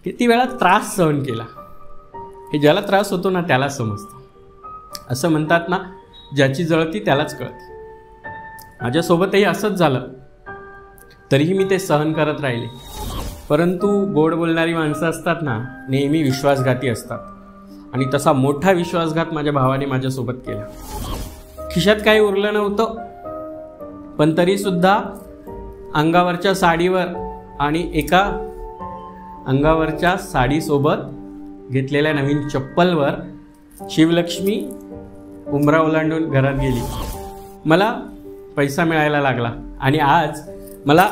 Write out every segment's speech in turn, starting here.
किती वेळा त्रास सहन केला हे ज्याला त्रास होतो ना त्यालाच समजतं. असं म्हणतात ना, ज्याची जळती त्यालाच कळते. माझ्यासोबतही असंच झालं, तरीही मी ते सहन करत राहिले. परंतु गोड बोलणारी माणसं असतात ना, नेहमी विश्वासघाती असतात. आणि तसा मोठा विश्वासघात माझ्या भावाने माझ्यासोबत केला. खिशात काही उरलं नव्हतं, पण तरीसुद्धा अंगावरच्या साडीवर आणि एका अंगावरच्या साडीसोबत घेतलेल्या नवीन चप्पलवर शिवलक्ष्मी उंबरा ओलांडून घरात गेली. मला पैसा मिळायला लागला आणि आज मला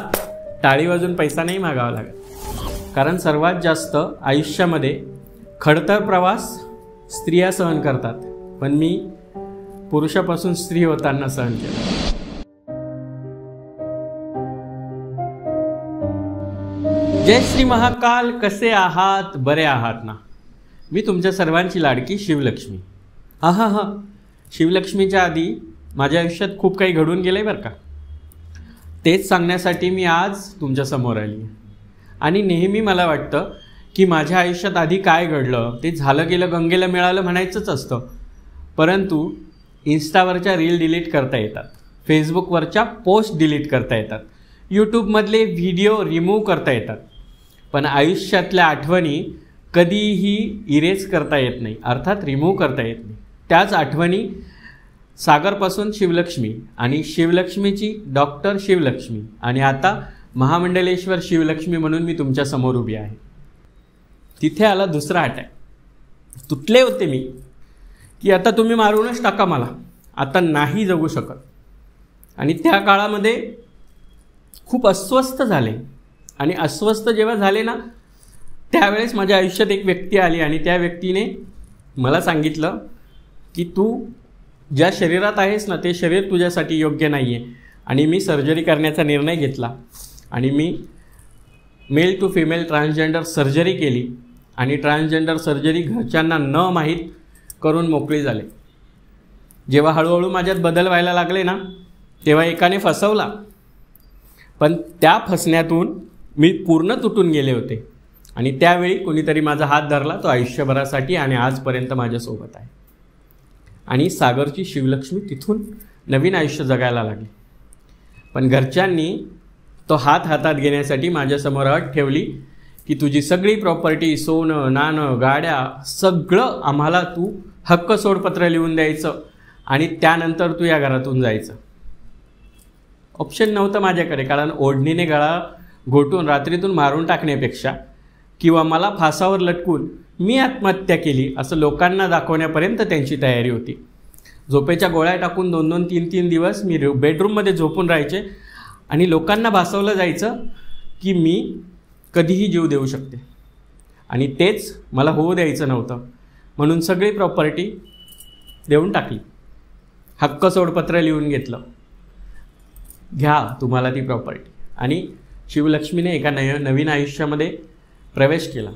टाळी वाजून पैसा नाही मागावा लागत. कारण सर्वात जास्त आयुष्यामध्ये खडतर प्रवास स्त्रिया सहन करतात, पण मी पुरुषापासून स्त्री होताना सहन केला. जय श्री महाकाल. कसे आहात? बरे आहात ना? मी तुमच्या सर्वांची लाडकी शिवलक्ष्मी. हा शिवलक्ष्मीच्या आधी माझ्या आयुष्यात खूप काही घडून गेलं आहे बरं का. तेच सांगण्यासाठी मी आज तुमच्यासमोर आली. आणि नेहमी मला वाटतं की माझ्या आयुष्यात आधी काय घडलं ते झालं गेलं गंगेला मिळालं म्हणायचंच असतं. परंतु इन्स्टावरच्या रील डिलीट करता येतात, फेसबुकवरच्या पोस्ट डिलीट करता येतात, यूट्यूबमधले व्हिडिओ रिमूव्ह करता येतात, पण आयुष्यातल्या आठवणी कधीही इरेज करता येत नाही, अर्थात रिमूव्ह करता येत नाही. त्याच आठवणी सागरपासून शिवलक्ष्मी आणि शिवलक्ष्मीची डॉक्टर शिवलक्ष्मी आणि आता महामंडलेश्वर शिवलक्ष्मी म्हणून मी तुमच्यासमोर उभी आहे. तिथे आला दुसरा अटॅक. तुटले होते मी की आता तुम्ही मारूनच टाका मला, आता नाही जगू शकत. आणि त्या काळामध्ये खूप अस्वस्थ झाले. आणि अस्वस्थ जेव्हा झाले ना, त्यावेळेस माझ्या आयुष्यात एक व्यक्ती आली आणि त्या व्यक्तीने मला सांगितलं की तू ज्या शरीरात आहेस ना, ते शरीर तुझ्यासाठी योग्य नाही आहे. आणि मी सर्जरी करण्याचा निर्णय घेतला आणि मी male to female transgender surgery केली. आणि ट्रान्सजेंडर सर्जरी घरच्यांना न माहीत करून मोकळी झाले. जेव्हा हळूहळू माझ्यात बदल व्हायला लागले ना, तेव्हा एकाने फसवला, पण त्या फसण्यातून मी पूर्ण तुटून गेले होते. आणि त्यावेळी कोणीतरी माझा हात धरला, तो आयुष्यभरासाठी आणि आजपर्यंत माझ्यासोबत आहे. आणि सागरची शिवलक्ष्मी तिथून नवीन आयुष्य जगायला लागली. पण घरच्यांनी तो हात हातात घेण्यासाठी माझ्यासमोर अट ठेवली की तुझी सगळी प्रॉपर्टी, सोनं नाणं, गाड्या, सगळं आम्हाला तू हक्क सोडपत्र लिहून द्यायचं आणि त्यानंतर तू या घरातून जायचं. ऑप्शन नव्हतं माझ्याकडे, कारण ओढणीने गळा घोटून रात्रीतून मारून टाकण्यापेक्षा किंवा मला फासावर लटकून मी आत्महत्या केली असं लोकांना दाखवण्यापर्यंत त्यांची तयारी होती. झोपेच्या गोळ्या टाकून 2-2, 3-3 दिवस मी बेडरूममध्ये झोपून राहायचे आणि लोकांना भासवलं जायचं की मी कधीही जीव देऊ शकते. आणि तेच मला होऊ द्यायचं नव्हतं, म्हणून सगळी प्रॉपर्टी देऊन टाकली, हक्क सोडपत्र लिहून घेतलं, घ्या तुम्हाला ती प्रॉपर्टी. आणि शिवलक्ष्मीने एका नवीन आयुष्यामध्ये प्रवेश केला.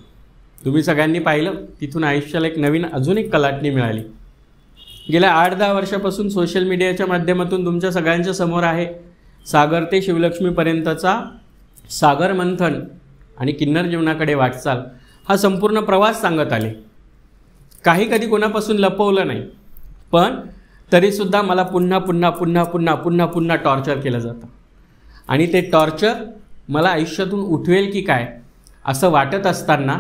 तुम्ही सगळ्यांनी पाहिलं, तिथून आयुष्याला एक नवीन अजून एक कलाटणी मिळाली. गेल्या 8-10 वर्षापासून सोशल मीडियाच्या माध्यमातून तुमच्या सगळ्यांच्या समोर आहे सागर ते शिवलक्ष्मीपर्यंतचा सागर मंथन आणि किन्नर जीवनाकडे वाटचाल हा संपूर्ण प्रवास सांगत आले. काही कधी कोणापासून लपवलं नाही, पण तरीसुद्धा मला पुन्हा पुन्हा पुन्हा पुन्हा पुन्हा पुन्हा टॉर्चर केलं जातं. आणि ते टॉर्चर मला आयुष्यातून उठवेल की काय असं वाटत असताना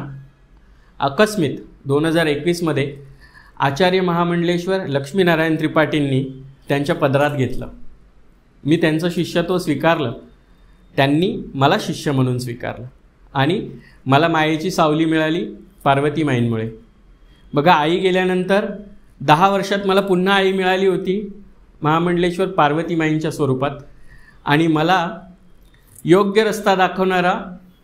अकस्मित 2021मध्ये आचार्य महामंडलेश्वर लक्ष्मीनारायण त्रिपाठींनी त्यांच्या पदरात घेतलं. मी त्यांचं शिष्यत्व स्वीकारलं, त्यांनी मला शिष्य म्हणून स्वीकारलं आणि मला मायेची सावली मिळाली पार्वती माईंमुळे. बघा, आई गेल्यानंतर 10 वर्षात मला पुन्हा आई मिळाली होती महामंडलेश्वर पार्वती माईंच्या स्वरूपात. आणि मला योग्य रस्ता दाखवणारा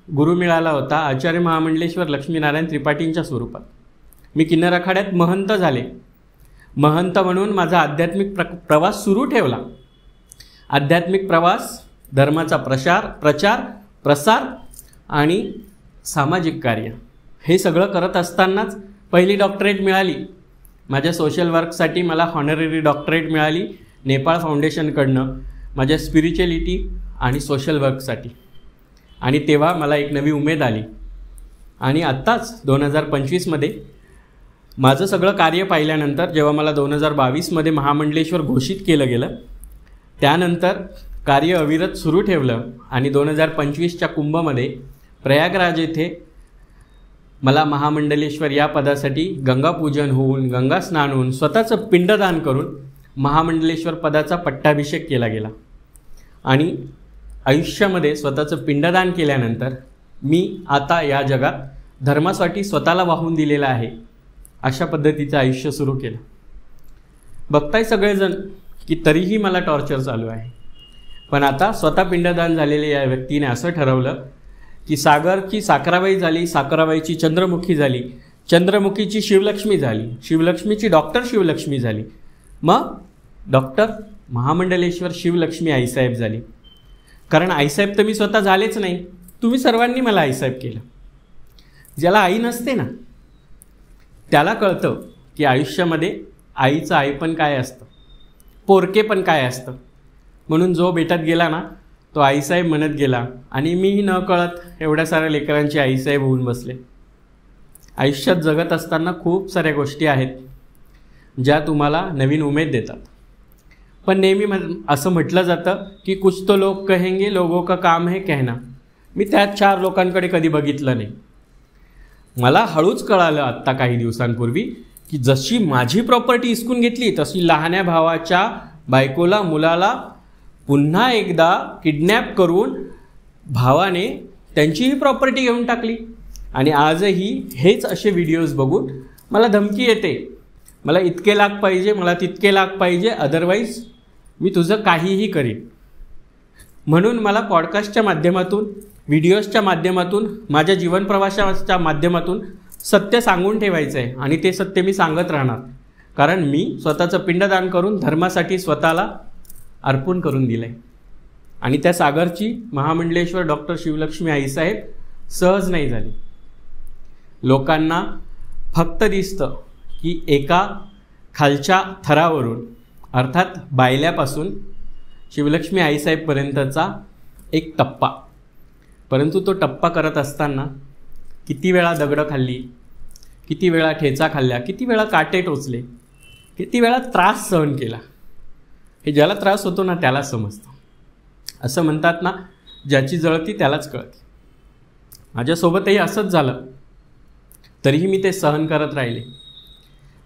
गुरु मिळाला होता आचार्य महामंडलेश्वर लक्ष्मीनारायण त्रिपाठींच्या स्वरूपात. मी किन्नर आखाड्यात महंत झाले. महंत म्हणून माझा आध्यात्मिक प्रवास सुरू ठेवला. आध्यात्मिक प्रवास, धर्माचा प्रचार आणि सामाजिक कार्य हे सगळं करत असतानाच पहिली डॉक्टरेट मिळाली. माझ्या सोशल वर्कसाठी मला हॉनररी डॉक्टरेट मिळाली नेपाळ फाउंडेशनकडनं, माझ्या स्पिरिच्युअलिटी आणि सोशल वर्कसाठी. आणि तेव्हा मला एक नवी उमेद आली आणि आत्ताच 2025मध्ये माझं सगळं कार्य पाहिल्यानंतर जेव्हा मला 2022मध्ये महामंडलेश्वर घोषित केलं गेलं, त्यानंतर कार्य अविरत सुरू ठेवलं आणि 2025च्या कुंभमध्ये प्रयागराज येथे मला महामंडलेश्वर या पदासाठी गंगापूजन होऊन, गंगा स्नान होऊन, स्वतःचं पिंडदान करून महामंडलेश्वर पदाचा पट्टाभिषेक केला गेला. आणि आयुष्यामध्ये स्वतःचं पिंडदान केल्यानंतर मी आता या जगात धर्मासाठी स्वतःला वाहून दिलेलं आहे, अशा पद्धतीचं आयुष्य सुरू केलं. बघताय सगळेजण की तरीही मला टॉर्चर चालू आहे. पण आता स्वतः पिंडदान झालेल्या या व्यक्तीने असं ठरवलं की सागरची साखराबाई झाली, साखराबाईची चंद्रमुखी झाली, चंद्रमुखीची शिवलक्ष्मी झाली, शिवलक्ष्मीची डॉक्टर शिवलक्ष्मी झाली, मग डॉक्टर महामंडलेश्वर शिवलक्ष्मी आईसाहेब झाली. कारण आईसाहेब तर मी स्वतः झालेच नाही, तुम्ही सर्वांनी मला आईसाहेब केलं. ज्याला आई नसते ना त्याला कळतं की आयुष्यामध्ये आईचं आई पण काय असतं, पोरके पण काय असतं. म्हणून जो भेटत गेला ना तो आईसाहेब म्हणत गेला आणि मीही न कळत एवढ्या साऱ्या लेकरांची आईसाहेब होऊन बसले. आयुष्यात जगत असताना खूप साऱ्या गोष्टी आहेत ज्या तुम्हाला नवीन उमेद देतात. पण नेहमी असं म्हटलं जातं की कुछ तो लोग कहेंगे, लोगों का काम है कहना. मी त्यात 4 लोकांकडे कधी बघितलं नाही. मला हळूच कळालं आत्ता काही दिवसांपूर्वी की जशी माझी प्रॉपर्टी हिसकून घेतली तशी लहान्या भावाच्या बायकोला, मुलाला पुन्हा एकदा किडनॅप करून भावाने त्यांचीही प्रॉपर्टी घेऊन टाकली. आणि आजही हेच असे व्हिडिओज बघून मला धमकी येते, मला इतके लाख पाहिजे, मला तितके लाख पाहिजे, अदरवाईज मी तुझं काहीही करीन. म्हणून मला पॉडकास्टच्या माध्यमातून, व्हिडिओजच्या माध्यमातून, माझ्या जीवनप्रवासाच्या माध्यमातून सत्य सांगून ठेवायचं आहे आणि ते सत्य मी सांगत राहणार. कारण मी स्वतःचं पिंडदान करून धर्मासाठी स्वतःला अर्पण करून दिलं आहे. आणि त्या सागरची महामंडलेश्वर डॉक्टर शिवलक्ष्मी आईसाहेब सहज नाही झाली. लोकांना फक्त दिसतं की एका खालच्या थरावरून अर्थात बायल्यापासून शिवलक्ष्मी आईसाहेबपर्यंतचा एक टप्पा, परंतु तो टप्पा करत असताना किती वेळा दगडं खाल्ली, किती वेळा ठेचा खाल्ल्या, किती वेळा काटे टोचले, किती वेळा त्रास सहन केला, हे ज्याला त्रास होतो ना त्यालाच समजतं. असं म्हणतात ना, ज्याची जळती त्यालाच कळते. माझ्यासोबतही असंच झालं, तरीही मी ते सहन करत राहिले.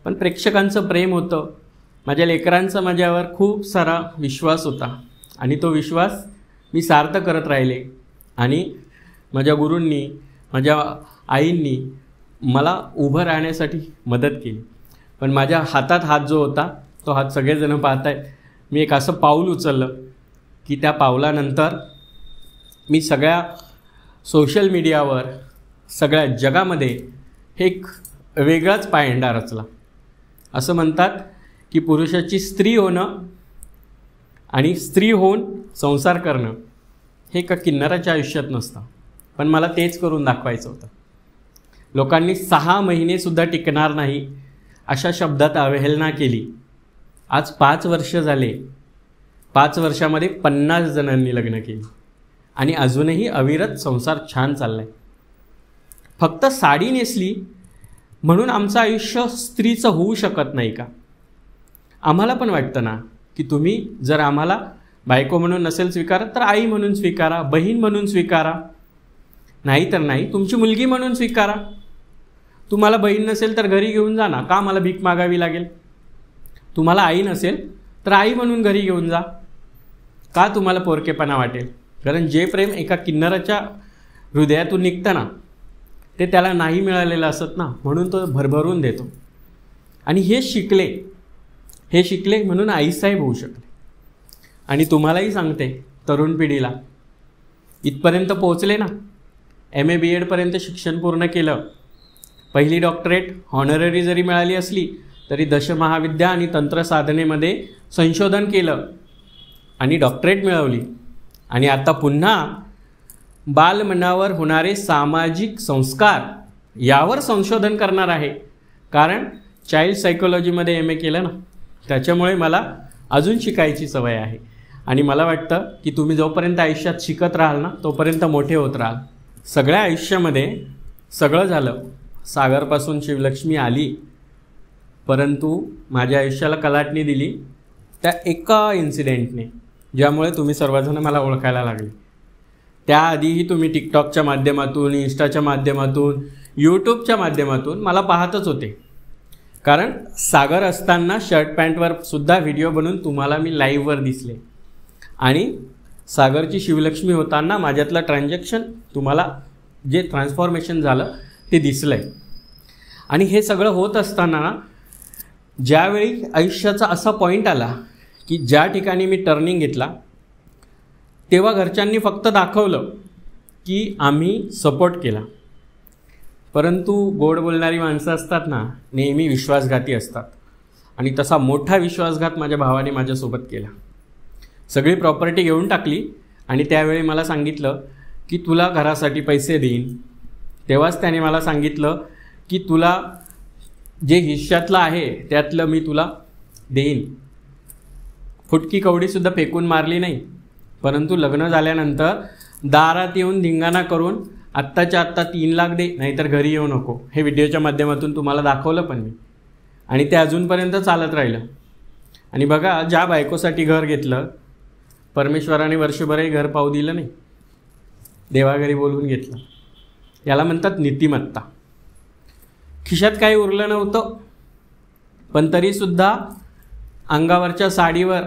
पण प्रेक्षकांचं प्रेम होतं, माझ्या लेकरांचा माझ्यावर खूप सारा विश्वास होता आणि तो विश्वास मी सार्थ करत राहिले. आणि माझ्या गुरूंनी, माझ्या आईंनी मला उभं राहण्यासाठी मदत केली. पण माझ्या हातात हात जो होता तो हात सगळेजण पाहत आहेत. मी एक असं पाऊल उचललं की त्या पावलानंतर मी सगळ्या सोशल मीडियावर, सगळ्या जगामध्ये एक वेगळाच पायंडा रचला. असं म्हणतात की पुरुषाची स्त्री होणं आणि स्त्री होऊन संसार करणं हे एका किन्नराच्या आयुष्यात नसतं. पण मला तेच करून दाखवायचं होतं. लोकांनी 6 महिनेसुद्धा टिकणार नाही अशा शब्दात अवहेलना केली. आज 5 वर्ष झाले. 5 वर्षामध्ये 50 जणांनी लग्न केली आणि अजूनही अविरत संसार छान चालला आहे. फक्त साडी नेसली म्हणून आमचं आयुष्य स्त्रीचं होऊ शकत नाही का? आम्हाला पण वाटतं ना की तुम्ही जर आम्हाला बायको म्हणून नसेल स्वीकारत तर आई म्हणून स्वीकारा, बहीण म्हणून स्वीकारा, नाही तर नाही तुमची मुलगी म्हणून स्वीकारा. तुम्हाला बहीण नसेल तर घरी घेऊन जा ना, का मला भीक मागावी लागेल? तुम्हाला आई नसेल तर आई म्हणून घरी घेऊन जा, का तुम्हाला पोरकेपणा वाटेल? कारण जे प्रेम एका किन्नराच्या हृदयातून निघतं ना ते त्याला नाही मिळालेलं असत ना, म्हणून तो भरभरून देतो. आणि हे शिकले म्हणून आईसाहेब होऊ शकले. आणि तुम्हालाही सांगते, तरुण पिढीला इथपर्यंत पोहोचले ना, MA BEd पर्यंत शिक्षण पूर्ण केलं, पहिली डॉक्टरेट हॉनररी जरी मिळाली असली तरी दशमहाविद्या आणि तंत्र साधनेमध्ये संशोधन केलं आणि डॉक्टरेट मिळवली. आणि आता पुन्हा बालमनावर होणारे सामाजिक संस्कार यावर संशोधन करणार आहे. कारण चाइल्ड सायकोलॉजीमध्ये MA केलं ना, त्याच्यामुळे मला अजून शिकायची सवय आहे. आणि मला वाटतं की तुम्ही जोपर्यंत आयुष्यात शिकत राहाल ना तोपर्यंत मोठे होत राहाल. सगळ्या आयुष्यामध्ये सगळं झालं, सागरपासून शिवलक्ष्मी आली, परंतु माझ्या आयुष्याला कलाटणी दिली त्या एका इन्सिडेंटने, ज्यामुळे तुम्ही सर्वजण मला ओळखायला लागले. त्याआधीही तुम्ही टिकटॉकच्या माध्यमातून, इंस्टाच्या माध्यमातून, यूट्यूबच्या माध्यमातून मला पाहतच होते. कारण सागर असताना शर्ट पॅन्टवर सुद्धा व्हिडिओ बनवून तुम्हाला मी लाईव्हवर दिसले आणि सागरची शिवलक्ष्मी होताना माझ्यातलं ट्रान्झॅक्शन तुम्हाला जे ट्रान्सफॉर्मेशन झालं ते दिसलं आहे. आणि हे सगळं होत असताना ज्यावेळी आयुष्याचा असा पॉईंट आला की ज्या ठिकाणी मी टर्निंग घेतला, तेव्हा घरच्यांनी फक्त दाखवलं की आम्ही सपोर्ट केला, परंतु गोड बोलणारी माणसं असतात ना, नेहमी विश्वासघाती असतात. आणि तसा मोठा विश्वासघात माझ्या भावाने माझ्यासोबत केला. सगळी प्रॉपर्टी घेऊन टाकली आणि त्यावेळी मला सांगितलं की तुला घरासाठी पैसे देईन. तेव्हाच त्याने मला सांगितलं की तुला जे हिश्श्यातलं आहे त्यातलं मी तुला देईन. फुटकी कवडीसुद्धा फेकून मारली नाही, परंतु लग्न झाल्यानंतर दारात येऊन धिंगाणा करून आत्ताच्या आत्ता 3 लाख दे, नाहीतर घरी येऊ नको, हे व्हिडिओच्या माध्यमातून तुम्हाला दाखवलं पण मी. आणि ते अजूनपर्यंत चालत राहिलं. आणि बघा, ज्या बायकोसाठी घर घेतलं, परमेश्वराने वर्षभरही घर पाहू दिलं नाही, देवाघरी बोलवून घेतलं. याला म्हणतात नीतिमत्ता. खिशात काही उरलं नव्हतं, पण तरीसुद्धा अंगावरच्या साडीवर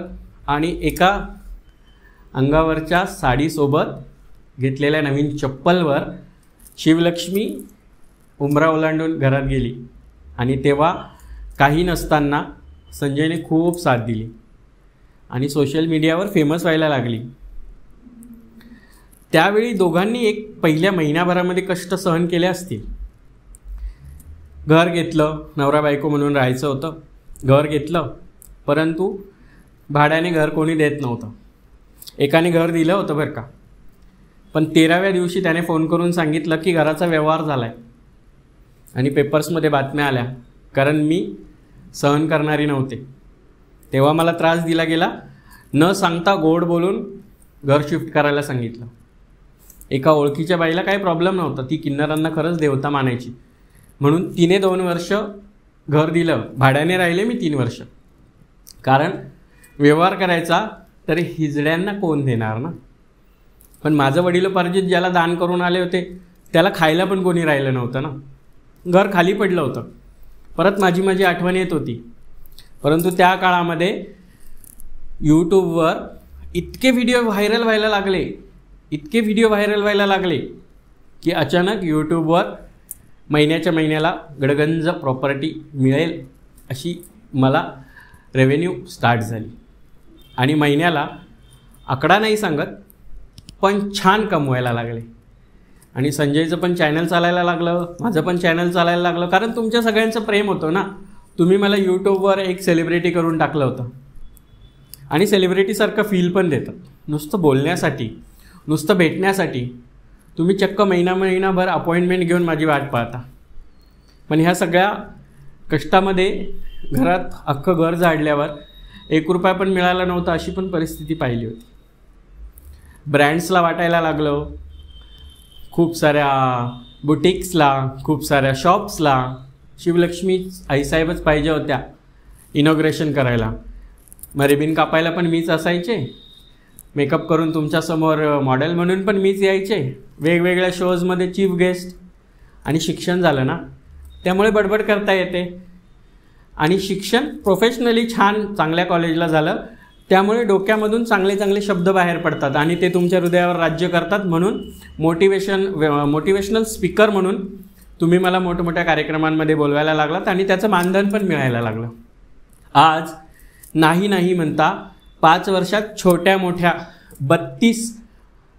आणि एका अंगावरच्या साडीसोबत घेतलेल्या नवीन चप्पलवर शिवलक्ष्मी उंबरा ओलांडून घरात गेली. आणि तेव्हा काही नसताना संजयने खूप साथ दिली आणि सोशल मीडियावर फेमस व्हायला लागली. त्यावेळी दोघांनी एक पहिल्या महिन्याभरामध्ये कष्ट सहन केले असतील. घर घेतलं, नवरा बायको म्हणून राहायचं होतं, घर घेतलं, परंतु भाड्याने घर कोणी देत नव्हतं. एकाने घर दिलं होतं बरं का, पण 13व्या दिवशी त्याने फोन करून सांगितलं की घराचा व्यवहार झाला आहे. आणि पेपर्समध्ये बातम्या आल्या, कारण मी सहन करणारी नव्हते. तेव्हा मला त्रास दिला गेला. न सांगता गोड बोलून घर शिफ्ट करायला सांगितलं. एका ओळखीच्या बाईला काही प्रॉब्लेम नव्हता, ती किन्नरांना खरंच देवता मानायची, म्हणून तिने 2 वर्ष घर दिलं. भाड्याने राहिले मी 3 वर्ष. कारण व्यवहार करायचा तर हिजड्यांना कोण देणार ना. पण माझं वडिलोपार्जित ज्याला दान करून आले होते त्याला खायला पण कोणी राहिलं नव्हतं ना. घर खाली पडलं होतं. परत माझी आठवण येत होती. परंतु त्या काळामध्ये यूट्यूबवर इतके व्हिडिओ व्हायरल व्हायला लागले की अचानक यूट्यूबवर महिन्याच्या महिन्याला गडगंज प्रॉपर्टी मिळेल अशी मला रेव्हेन्यू स्टार्ट झाली. आणि महिन्याला आकडा नाही सांगत, पण छान कमवायला लागले. आणि संजयचं पण चॅनल चालायला लागलं, माझं पण चॅनल चालायला लागलं. कारण तुमच्या सगळ्यांचं प्रेम होतं ना. तुम्ही मला यूट्यूबवर एक सेलिब्रिटी करून टाकलं होतं. आणि सेलिब्रिटीसारखं फील पण देतात. नुसतं बोलण्यासाठी, नुसतं भेटण्यासाठी तुम्ही चक्क महिनाभर अपॉइंटमेंट घेऊन माझी वाट पाहता. पण ह्या सगळ्या कष्टामध्ये घरात अख्खं घर झाडल्यावर 1 रुपया पण मिळाला नव्हता, अशी पण परिस्थिती पाहिली होती. ब्रँड्सला वाटायला लागलं, खूप साऱ्या बुटिक्सला, खूप साऱ्या शॉप्सला शिवलक्ष्मी आईसाहेबच पाहिजे होत्या इनॉग्रेशन करायला. मग रिबिन कापायला पण मीच असायचे, मेकअप करून तुमच्यासमोर मॉडेल म्हणून पण मीच यायचे, वेगवेगळ्या शोजमध्ये चीफ गेस्ट. आणि शिक्षण झालं ना, त्यामुळे बडबड करता येते. आणि शिक्षण प्रोफेशनली छान चांगल्या कॉलेजला झालं, त्यामुळे डोक्यामधून चांगले शब्द बाहेर पडतात आणि ते तुमच्या हृदयावर राज्य करतात. म्हणून मोटिवेशनल स्पीकर म्हणून तुम्ही मला मोठमोठ्या कार्यक्रमांमध्ये बोलवायला लागलात आणि त्याचं मानधन पण मिळायला लागलं. आज नाही म्हणता 5 वर्षात छोट्या मोठ्या 32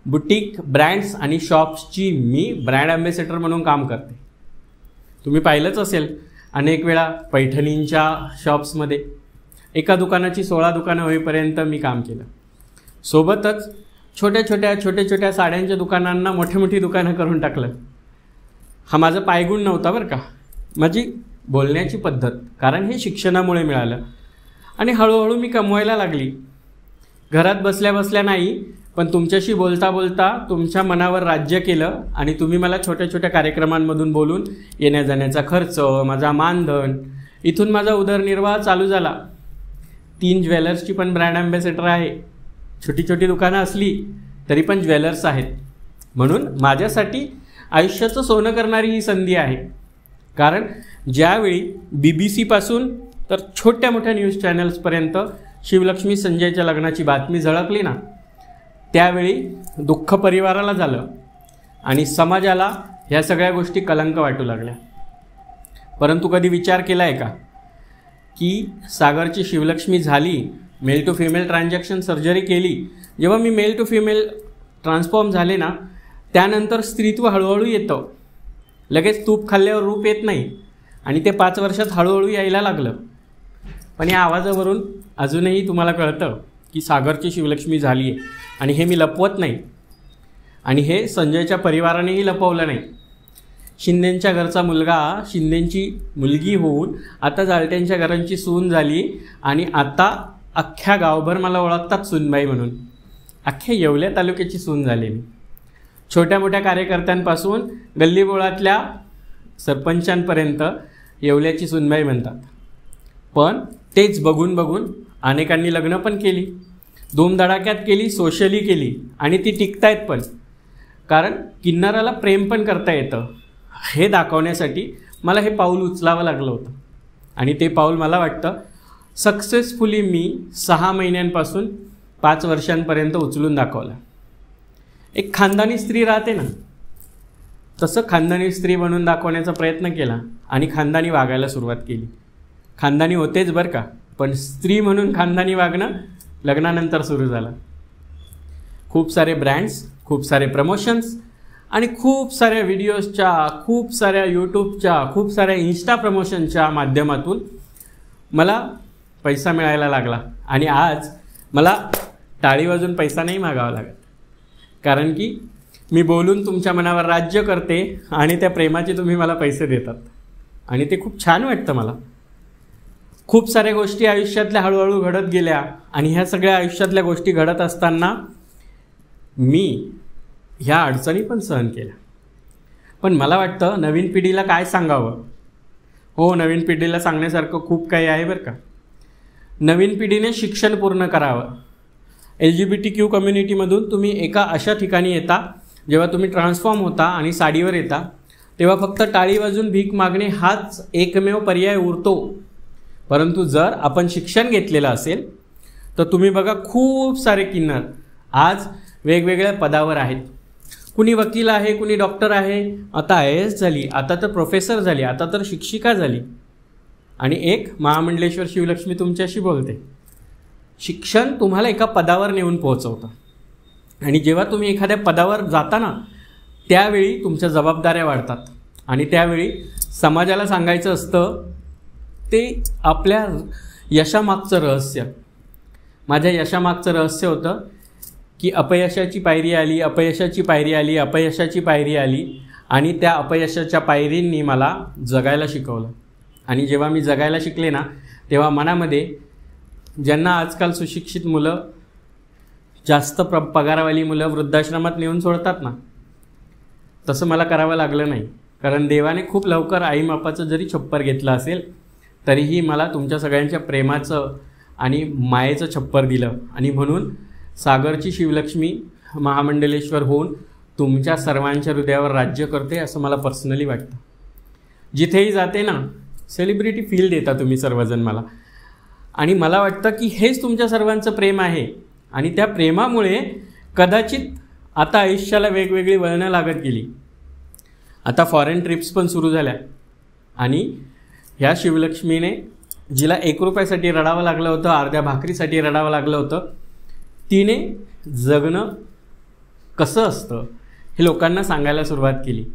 बुटीक ब्रँड्स आणि शॉप्सची मी ब्रँड ॲम्बॅसेडर म्हणून काम करते. तुम्ही पाहिलंच असेल अनेक वेळा पैठणींच्या शॉप्समध्ये एका दुकानाची 16 दुकानं होईपर्यंत मी काम केलं. सोबतच छोट्या साड्यांच्या दुकानांना मोठी दुकानं करून टाकलं. हा माझा पायगुण नव्हता बरं का, माझी बोलण्याची पद्धत. कारण हे शिक्षणामुळे मिळालं. आणि हळूहळू मी कमवायला लागली. घरात बसल्या नाही, पण तुमच्याशी बोलता बोलता तुमच्या मनावर राज्य केलं आणि तुम्ही मला छोट्या छोट्या कार्यक्रमांमधून बोलून येण्या जाण्याचा खर्च, माझा मानधन, इथून माझा उदरनिर्वाह चालू झाला. 3 ज्वेलर्सची पण ब्रँड ॲम्बॅसेडर आहे. छोटी छोटी दुकानं असली तरी पण ज्वेलर्स आहेत. म्हणून माझ्यासाठी आयुष्याचं सोनं करणारी ही संधी आहे. कारण ज्यावेळी BBC-पासून तर छोट्या मोठ्या न्यूज चॅनल्सपर्यंत शिवलक्ष्मी संजयच्या लग्नाची बातमी झळकली ना, त्यावेळी दुःख परिवाराला झालं आणि समाजाला ह्या सगळ्या गोष्टी कलंक वाटू लागल्या. परंतु कधी विचार केला आहे का की सागरची शिवलक्ष्मी झाली, male to female transaction surgery केली. जेव्हा मी मेल टू फिमेल ट्रान्सफॉर्म झाले ना, त्यानंतर स्त्रीत्व हळूहळू येतं. लगेच तूप खाल्ल्यावर रूप येत नाही आणि ते 5 वर्षात हळूहळू यायला लागलं. पण या आवाजावरून अजूनही तुम्हाला कळतं की सागरची शिवलक्ष्मी झाली आहे आणि हे मी लपवत नाही आणि हे संजयच्या परिवारानेही लपवलं नाही. शिंदेंच्या घरचा मुलगा शिंदेंची मुलगी होऊन आता जाळट्यांच्या घरांची सून झाली आणि आता अख्ख्या गावभर मला ओळखतात सूनबाई म्हणून. अख्ख्या येवल्या तालुक्याची सून झाली मी. छोट्या मोठ्या कार्यकर्त्यांपासून गल्लीबोळातल्या सरपंचांपर्यंत येवल्याची सूनबाई म्हणतात. पण तेच बघून बघून अनेकांनी लग्न पण केली, धूमधडाक्यात केली, सोशली केली आणि ती टिकतायत पण. कारण किन्नराला प्रेम पण करता येतं हे दाखवण्यासाठी मला हे पाऊल उचलावं लागलं होतं. आणि ते पाऊल मला वाटतं सक्सेसफुली मी 6 महिन्यांपासून 5 वर्षांपर्यंत उचलून दाखवलं. एक खानदानी स्त्री राहते ना, तसं खानदानी स्त्री बनून दाखवण्याचा प्रयत्न केला आणि खानदानी वागायला सुरुवात केली. खानदानी होतेच बरं का, पण स्त्री म्हणून खानदानी वागणं लग्नानंतर सुरू झालं. खूप सारे ब्रँड्स, खूप सारे प्रमोशन्स आणि खूप साऱ्या व्हिडिओजच्या, खूप साऱ्या यूट्यूबच्या, खूप साऱ्या इन्स्टा प्रमोशनच्या माध्यमातून मला पैसा मिळायला लागला. आणि आज मला टाळी वाजून पैसा नाही मागावा लागत. कारण की मी बोलून तुमच्या मनावर राज्य करते आणि त्या प्रेमाचे तुम्ही मला पैसे देतात आणि ते खूप छान वाटतं मला. खूप साऱ्या गोष्टी आयुष्यातल्या हळूहळू घडत गेल्या आणि ह्या सगळ्या आयुष्यातल्या गोष्टी घडत असताना मी ह्या अडचणी पण सहन केल्या. पण मला वाटतं नवीन पिढीला काय सांगावं. हो, नवीन पिढीला सांगण्यासारखं खूप काही आहे बरं का. नवीन पिढीने शिक्षण पूर्ण करावं. LGBTQ कम्युनिटीमधून तुम्ही एका अशा ठिकाणी येता जेव्हा तुम्ही ट्रान्सफॉर्म होता आणि साडीवर येता, तेव्हा फक्त टाळी वाजून भीक मागणे हाच एकमेव पर्याय उरतो. परंतु जर आपण शिक्षण घेतलेलं असेल तर तुम्ही बघा खूप सारे किन्नर आज वेगवेगळ्या पदावर आहेत. कुणी वकील आहे, कुणी डॉक्टर आहे, आता IAS झाली, आता तर प्रोफेसर झाली, आता तर शिक्षिका झाली. आणि एक महामंडलेश्वर शिवलक्ष्मी तुमच्याशी बोलते. शिक्षण तुम्हाला एका पदावर नेऊन पोहोचवतं आणि जेव्हा तुम्ही एखाद्या पदावर जाता ना, त्यावेळी तुमच्या जबाबदाऱ्या वाढतात आणि त्यावेळी समाजाला सांगायचं असतं ते आपल्या यशामागचं रहस्य. माझ्या यशामागचं रहस्य होतं की अपयशाची पायरी आली, अपयशाची पायरी आली, अपयशाची पायरी आली आणि त्या अपयशाच्या पायरींनी मला जगायला शिकवलं. आणि जेव्हा मी जगायला शिकले ना, तेव्हा मनामध्ये ज्यांना आजकाल सुशिक्षित मुलं, जास्त पगारावाली मुलं वृद्धाश्रमात नेऊन सोडतात ना, तसं मला करावं लागलं नाही. कारण देवाने खूप लवकर आईमापाचं जरी छप्पर घेतलं असेल तरीही मला तुमच्या सगळ्यांच्या प्रेमाचं आणि मायेचं छप्पर दिलं. आणि म्हणून सागरची शिवलक्ष्मी महामंडलेश्वर होऊन तुमच्या सर्वांच्या हृदयावर राज्य करते असं मला पर्सनली वाटतं. जिथेही जाते ना, सेलिब्रिटी फील देता तुम्ही सर्वजण मला. आणि मला वाटतं की हेच तुमच्या सर्वांचं प्रेम आहे. आणि त्या प्रेमामुळे कदाचित आता आयुष्याला वेगवेगळी वळणं लागत गेली. आता फॉरेन ट्रिप्स पण सुरू झाल्या आणि ह्या शिवलक्ष्मीने, जिला 1 रुपयासाठी रडावं लागलं होतं, अर्ध्या भाकरीसाठी रडावं लागलं होतं, तिने जगणं कसं असतं हे लोकांना सांगायला सुरुवात केली.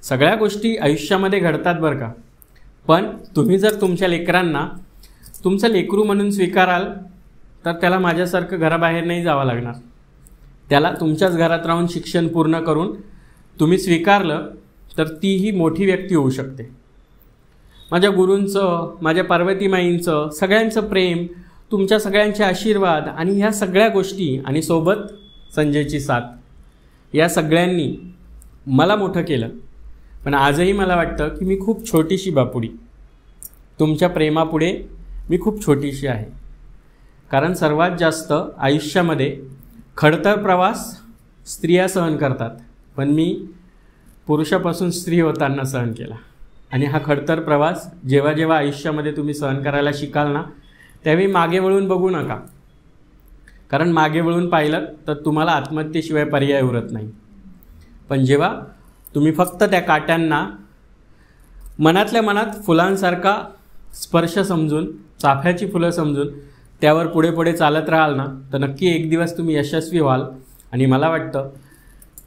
सगळ्या गोष्टी आयुष्यामध्ये घडतात बरं का. पण तुम्ही जर तुमच्या लेकरांना तुमचं लेकरू म्हणून स्वीकाराल तर त्याला माझ्यासारखं घराबाहेर नाही जावं लागणार. त्याला तुमच्याच घरात राहून शिक्षण पूर्ण करून तुम्ही स्वीकारलं तर तीही मोठी व्यक्ती होऊ शकते. माझ्या गुरूंचं, माझ्या पार्वतीमाईंचं, सगळ्यांचं प्रेम, तुमच्या सगळ्यांचे आशीर्वाद आणि ह्या सगळ्या गोष्टी आणि सोबत संजयची साथ, या सगळ्यांनी मला मोठं केलं. पण आजही मला वाटतं की मी खूप छोटीशी बापुडी, तुमच्या प्रेमापुढे मी खूप छोटीशी आहे. कारण सर्वात जास्त आयुष्यामध्ये खडतर प्रवास स्त्रिया सहन करतात, पण मी पुरुषापासून स्त्री होताना सहन केला. आणि हा खडतर प्रवास जेव्हा जेव्हा आयुष्यामध्ये तुम्ही सहन करायला शिकाल ना, त्यावेळी मागे वळून बघू नका. कारण मागे वळून पाहिलं तर तुम्हाला आत्महत्येशिवाय पर्याय उरत नाही. पण जेव्हा तुम्ही फक्त त्या काट्यांना मनातल्या मनात फुलांसारखा स्पर्श समजून, चाफ्याची फुलं समजून त्यावर पुढे पुढे चालत राहाल ना, तर नक्की एक दिवस तुम्ही यशस्वी व्हाल. आणि मला वाटतं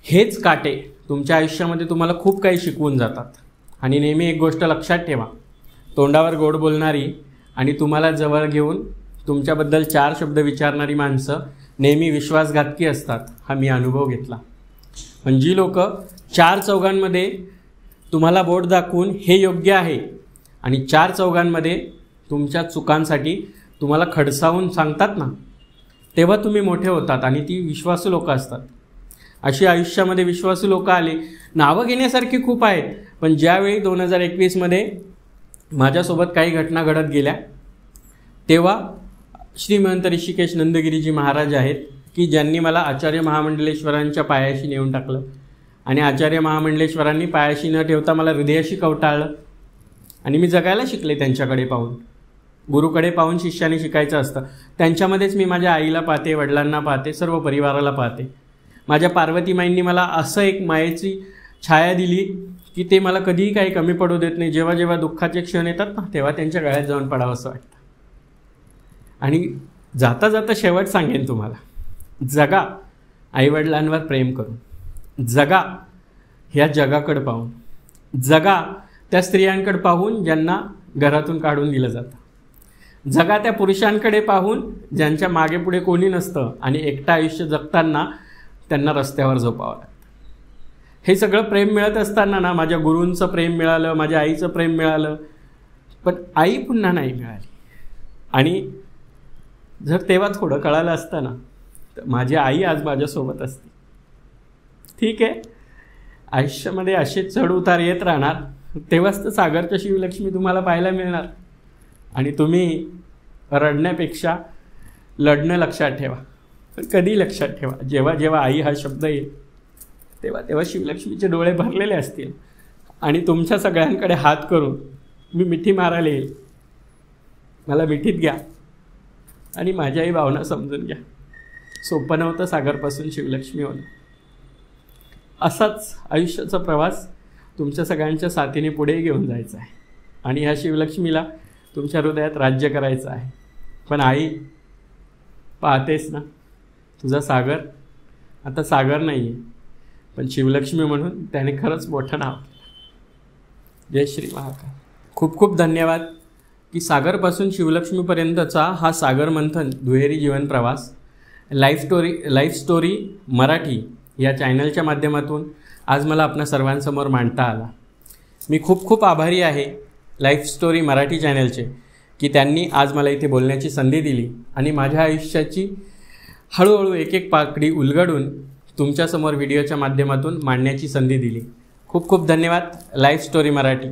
हेच काटे तुमच्या आयुष्यामध्ये तुम्हाला खूप काही शिकवून जातात. आणि नेहमी एक गोष्ट लक्षात ठेवा, तोंडावर गोड बोलणारी आणि तुम्हाला जवळ घेऊन तुमच्याबद्दल 4 शब्द विचारणारी माणसं नेहमी विश्वासघातकी असतात. हा मी अनुभव घेतला. पण जी लोक 4 चौघांमध्ये तुम्हाला बोट दाखवून हे योग्य आहे आणि 4 चौघांमध्ये तुमच्या चुकांसाठी तुम्हाला खडसावून सांगतात ना, तेव्हा तुम्ही मोठे होतात आणि ती विश्वासू लोक असतात. अशी आयुष्यामध्ये विश्वासू लोक आले, नावं घेण्यासारखी खूप आहेत. पण ज्यावेळी 2021मध्ये माझ्यासोबत काही घटना घडत गेल्या, तेव्हा श्रीमंत ऋषिकेश नंदगिरीजी महाराज आहेत की ज्यांनी मला आचार्य महामंडलेश्वरांच्या पायाशी नेऊन टाकलं. आणि आचार्य महामंडलेश्वरांनी पायाशी न ठेवता मला हृदयाशी कवटाळलं. आणि मी जगायला शिकले त्यांच्याकडे पाहून. गुरुकडे पाहून शिष्याने शिकायचं असतं. त्यांच्यामध्येच मी माझ्या आईला पाहते, वडिलांना पाहते, सर्व परिवाराला पाहते. माझ्या पार्वतीमाईंनी मला असं एक मायेची छाया दिली की ते मला कधीही काही कमी पडू देत नाही. जेव्हा जेव्हा दुःखाचे क्षण येतात ना, तेव्हा त्यांच्या गळ्यात जाऊन पडावं असं वाटतं. आणि जाता जाता शेवट सांगेन तुम्हाला, जगा आईवडिलांवर प्रेम करून, जगा ह्या जगाकडे पाहून, जगा त्या स्त्रियांकडे पाहून ज्यांना घरातून काढून दिलं जातं, जगा त्या पुरुषांकडे पाहून ज्यांच्या मागे पुढे कोणी नसतं आणि एकटं आयुष्य जगताना त्यांना रस्त्यावर झोपावं लागतं. हे सगळं प्रेम मिळत असताना ना, माझ्या गुरूंचं प्रेम मिळालं, माझ्या आईचं प्रेम मिळालं, पण आई पुन्हा नाही मिळाली. आणि जर तेव्हा थोडं कळालं असतं ना, तर माझी आई आज माझ्यासोबत असते. ठीक आहे, आयुष्यामध्ये असे चढ उतार येत राहणार, तेव्हाच तर सागरच्या शिवलक्ष्मी तुम्हाला पाहायला मिळणार. आणि तुम्ही रडण्यापेक्षा लढणं लक्षात ठेवा. पण कधी लक्षात ठेवा, जेव्हा जेव्हा आई हा शब्द येईल तेव्हा तेव्हा शिवलक्ष्मीचे डोळे भरलेले असतील आणि तुमच्या सगळ्यांकडे हात करून मी मिठी मारायला येईल. मला मिठीत घ्या आणि माझ्याही भावना समजून घ्या. सोपं नव्हतं सागरपासून शिवलक्ष्मी होणं. असाच आयुष्याचा प्रवास तुमच्या सगळ्यांच्या साथीने पुढे घेऊन जायचा आहे आणि ह्या शिवलक्ष्मीला तुमच्या हृदयात राज्य करायचं आहे. पण आई, पाहतेस ना, तुझा सागर आता सागर नाही आहे, पण शिवलक्ष्मी म्हणून त्याने खरंच मोठं नाव केलं. जय श्री महाकाल. खूप खूप धन्यवाद की सागरपासून शिवलक्ष्मीपर्यंतचा हा सागर मंथन दुहेरी जीवन प्रवास लाईफ स्टोरी मराठी या चॅनलच्या माध्यमातून आज मला आपल्या सर्वांसमोर मांडता आला. मी खूप खूप आभारी आहे लाईफ स्टोरी मराठी चॅनलचे की त्यांनी आज मला इथे बोलण्याची संधी दिली आणि माझ्या आयुष्याची हळूहळू एक एक पाकडी उलगडून तुमच्यासमोर व्हिडिओच्या माध्यमातून मांडण्याची संधी दिली. खूप खूप धन्यवाद लाईफ स्टोरी मराठी.